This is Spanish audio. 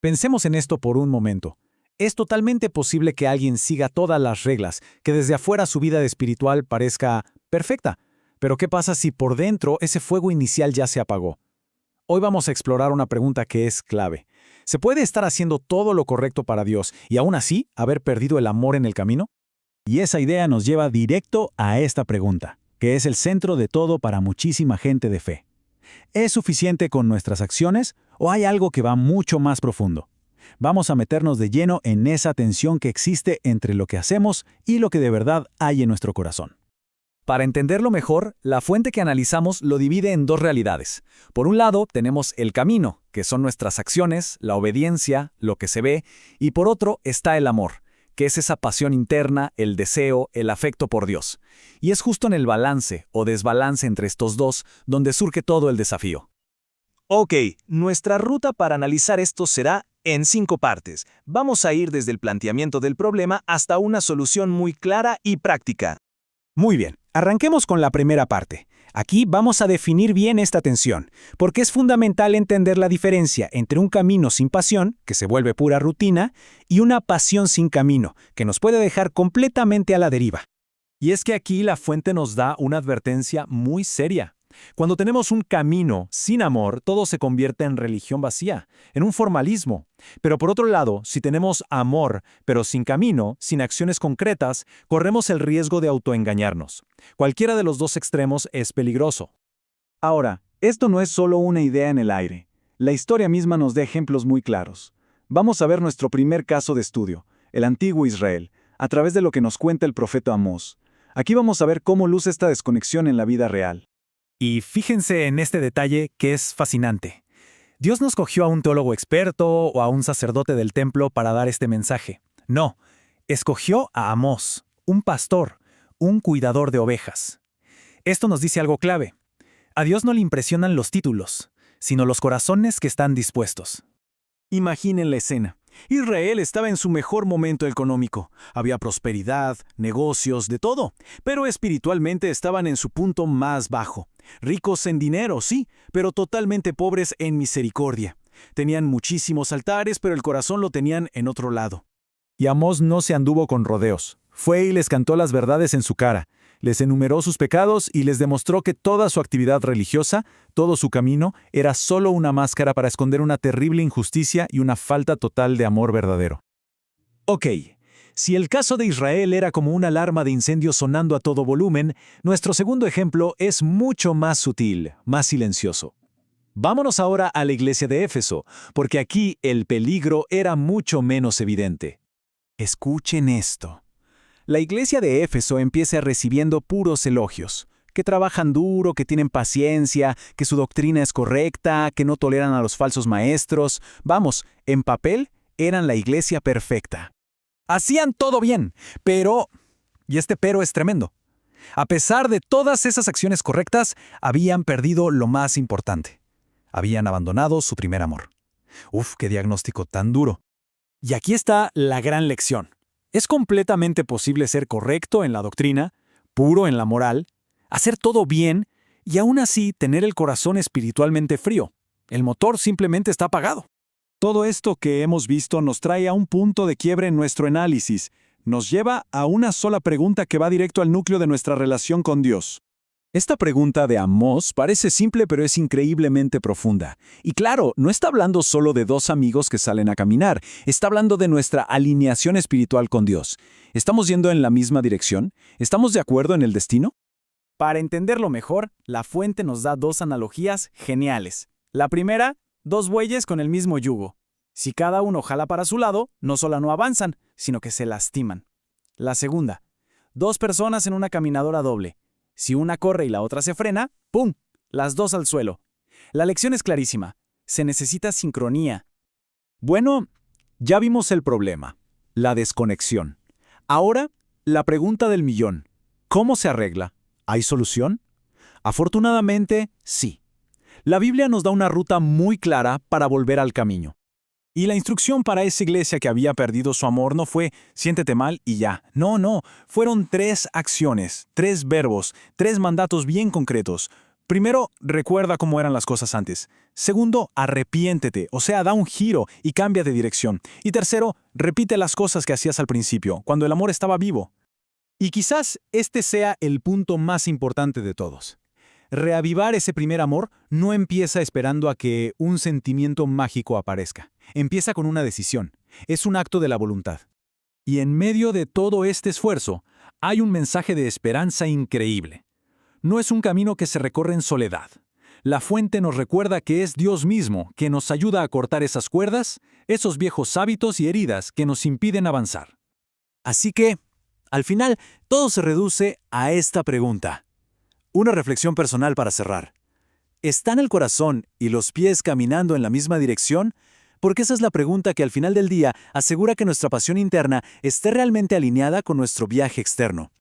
Pensemos en esto por un momento. Es totalmente posible que alguien siga todas las reglas, que desde afuera su vida espiritual parezca perfecta. Pero ¿qué pasa si por dentro ese fuego inicial ya se apagó? Hoy vamos a explorar una pregunta que es clave. ¿Se puede estar haciendo todo lo correcto para Dios y aún así haber perdido el amor en el camino? Y esa idea nos lleva directo a esta pregunta, que es el centro de todo para muchísima gente de fe. ¿Es suficiente con nuestras acciones o hay algo que va mucho más profundo? Vamos a meternos de lleno en esa tensión que existe entre lo que hacemos y lo que de verdad hay en nuestro corazón. Para entenderlo mejor, la fuente que analizamos lo divide en dos realidades. Por un lado, tenemos el camino, que son nuestras acciones, la obediencia, lo que se ve, y por otro está el amor, que es esa pasión interna, el deseo, el afecto por Dios. Y es justo en el balance o desbalance entre estos dos donde surge todo el desafío. Ok, nuestra ruta para analizar esto será en 5 partes. Vamos a ir desde el planteamiento del problema hasta una solución muy clara y práctica. Muy bien, arranquemos con la primera parte. Aquí vamos a definir bien esta tensión, porque es fundamental entender la diferencia entre un camino sin pasión, que se vuelve pura rutina, y una pasión sin camino, que nos puede dejar completamente a la deriva. Y es que aquí la fuente nos da una advertencia muy seria. Cuando tenemos un camino sin amor, todo se convierte en religión vacía, en un formalismo. Pero por otro lado, si tenemos amor, pero sin camino, sin acciones concretas, corremos el riesgo de autoengañarnos. Cualquiera de los dos extremos es peligroso. Ahora, esto no es solo una idea en el aire. La historia misma nos da ejemplos muy claros. Vamos a ver nuestro primer caso de estudio, el antiguo Israel, a través de lo que nos cuenta el profeta Amós. Aquí vamos a ver cómo luce esta desconexión en la vida real. Y fíjense en este detalle que es fascinante. Dios no escogió a un teólogo experto o a un sacerdote del templo para dar este mensaje. No, escogió a Amós, un pastor, un cuidador de ovejas. Esto nos dice algo clave. A Dios no le impresionan los títulos, sino los corazones que están dispuestos. Imaginen la escena. Israel estaba en su mejor momento económico. Había prosperidad, negocios, de todo. Pero espiritualmente estaban en su punto más bajo. Ricos en dinero, sí, pero totalmente pobres en misericordia. Tenían muchísimos altares, pero el corazón lo tenían en otro lado. Y Amós no se anduvo con rodeos. Fue y les cantó las verdades en su cara. Les enumeró sus pecados y les demostró que toda su actividad religiosa, todo su camino, era solo una máscara para esconder una terrible injusticia y una falta total de amor verdadero. Ok, si el caso de Israel era como una alarma de incendio sonando a todo volumen, nuestro segundo ejemplo es mucho más sutil, más silencioso. Vámonos ahora a la iglesia de Éfeso, porque aquí el peligro era mucho menos evidente. Escuchen esto. La iglesia de Éfeso empieza recibiendo puros elogios, que trabajan duro, que tienen paciencia, que su doctrina es correcta, que no toleran a los falsos maestros. Vamos, en papel, eran la iglesia perfecta. Hacían todo bien, pero... Y este pero es tremendo. A pesar de todas esas acciones correctas, habían perdido lo más importante. Habían abandonado su primer amor. Uf, qué diagnóstico tan duro. Y aquí está la gran lección. Es completamente posible ser correcto en la doctrina, puro en la moral, hacer todo bien y aún así tener el corazón espiritualmente frío. El motor simplemente está apagado. Todo esto que hemos visto nos trae a un punto de quiebre en nuestro análisis. Nos lleva a una sola pregunta que va directo al núcleo de nuestra relación con Dios. Esta pregunta de Amós parece simple pero es increíblemente profunda. Y claro, no está hablando solo de dos amigos que salen a caminar, está hablando de nuestra alineación espiritual con Dios. ¿Estamos yendo en la misma dirección? ¿Estamos de acuerdo en el destino? Para entenderlo mejor, la fuente nos da dos analogías geniales. La primera, dos bueyes con el mismo yugo. Si cada uno jala para su lado, no solo no avanzan, sino que se lastiman. La segunda, dos personas en una caminadora doble. Si una corre y la otra se frena, ¡pum!, las dos al suelo. La lección es clarísima. Se necesita sincronía. Bueno, ya vimos el problema, la desconexión. Ahora, la pregunta del millón. ¿Cómo se arregla? ¿Hay solución? Afortunadamente, sí. La Biblia nos da una ruta muy clara para volver al camino. Y la instrucción para esa iglesia que había perdido su amor no fue siéntete mal y ya. No, fueron 3 acciones, 3 verbos, 3 mandatos bien concretos. Primero, recuerda cómo eran las cosas antes. Segundo, arrepiéntete, o sea, da un giro y cambia de dirección. Y tercero, repite las cosas que hacías al principio, cuando el amor estaba vivo. Y quizás este sea el punto más importante de todos. Reavivar ese primer amor no empieza esperando a que un sentimiento mágico aparezca. Empieza con una decisión. Es un acto de la voluntad. Y en medio de todo este esfuerzo, hay un mensaje de esperanza increíble. No es un camino que se recorre en soledad. La fuente nos recuerda que es Dios mismo que nos ayuda a cortar esas cuerdas, esos viejos hábitos y heridas que nos impiden avanzar. Así que, al final, todo se reduce a esta pregunta. Una reflexión personal para cerrar. ¿Están el corazón y los pies caminando en la misma dirección? Porque esa es la pregunta que al final del día asegura que nuestra pasión interna esté realmente alineada con nuestro viaje externo.